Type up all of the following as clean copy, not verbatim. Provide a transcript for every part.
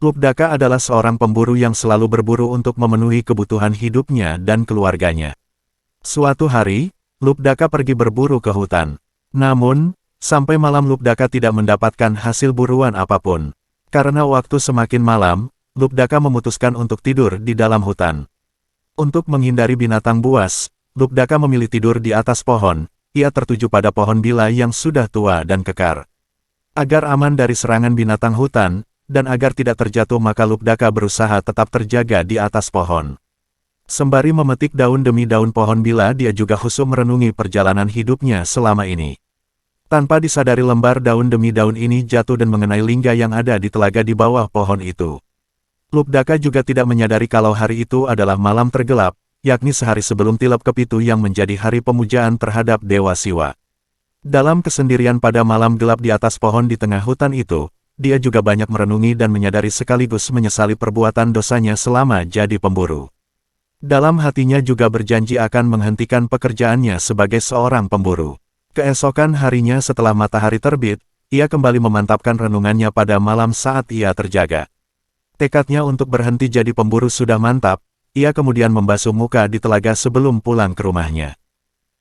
Lubdaka adalah seorang pemburu yang selalu berburu untuk memenuhi kebutuhan hidupnya dan keluarganya. Suatu hari, Lubdaka pergi berburu ke hutan. Namun, sampai malam Lubdaka tidak mendapatkan hasil buruan apapun. Karena waktu semakin malam, Lubdaka memutuskan untuk tidur di dalam hutan. Untuk menghindari binatang buas, Lubdaka memilih tidur di atas pohon. Ia tertuju pada pohon bila yang sudah tua dan kekar. Agar aman dari serangan binatang hutan, dan agar tidak terjatuh maka Lubdaka berusaha tetap terjaga di atas pohon. Sembari memetik daun demi daun pohon bila dia juga khusyuk merenungi perjalanan hidupnya selama ini. Tanpa disadari lembar daun demi daun ini jatuh dan mengenai lingga yang ada di telaga di bawah pohon itu. Lubdaka juga tidak menyadari kalau hari itu adalah malam tergelap, yakni sehari sebelum tilap kepitu yang menjadi hari pemujaan terhadap Dewa Siwa. Dalam kesendirian pada malam gelap di atas pohon di tengah hutan itu, dia juga banyak merenungi dan menyadari sekaligus menyesali perbuatan dosanya selama jadi pemburu. Dalam hatinya juga berjanji akan menghentikan pekerjaannya sebagai seorang pemburu. Keesokan harinya setelah matahari terbit, ia kembali memantapkan renungannya pada malam saat ia terjaga. Tekadnya untuk berhenti jadi pemburu sudah mantap, ia kemudian membasuh muka di telaga sebelum pulang ke rumahnya.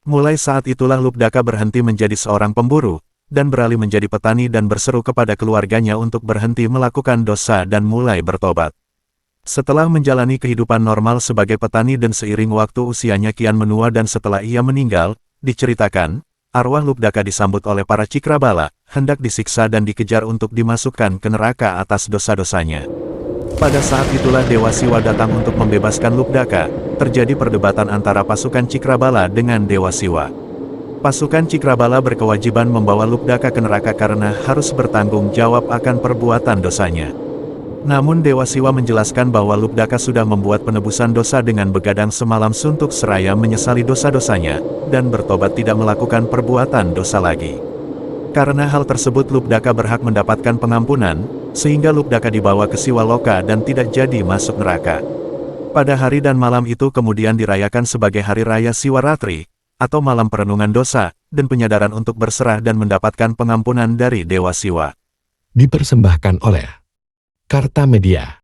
Mulai saat itulah Lubdaka berhenti menjadi seorang pemburu, dan beralih menjadi petani dan berseru kepada keluarganya untuk berhenti melakukan dosa dan mulai bertobat. Setelah menjalani kehidupan normal sebagai petani dan seiring waktu usianya kian menua dan setelah ia meninggal, diceritakan, arwah Lubdaka disambut oleh para Cikrabala, hendak disiksa dan dikejar untuk dimasukkan ke neraka atas dosa-dosanya. Pada saat itulah Dewa Siwa datang untuk membebaskan Lubdaka, terjadi perdebatan antara pasukan Cikrabala dengan Dewa Siwa. Pasukan Cikrabala berkewajiban membawa Lubdaka ke neraka karena harus bertanggung jawab akan perbuatan dosanya. Namun Dewa Siwa menjelaskan bahwa Lubdaka sudah membuat penebusan dosa dengan begadang semalam suntuk seraya menyesali dosa-dosanya, dan bertobat tidak melakukan perbuatan dosa lagi. Karena hal tersebut Lubdaka berhak mendapatkan pengampunan, sehingga Lubdaka dibawa ke Siwaloka dan tidak jadi masuk neraka. Pada hari dan malam itu kemudian dirayakan sebagai Hari Raya Siwaratri, atau malam perenungan dosa, dan penyadaran untuk berserah dan mendapatkan pengampunan dari Dewa Siwa. Dipersembahkan oleh Karta Media.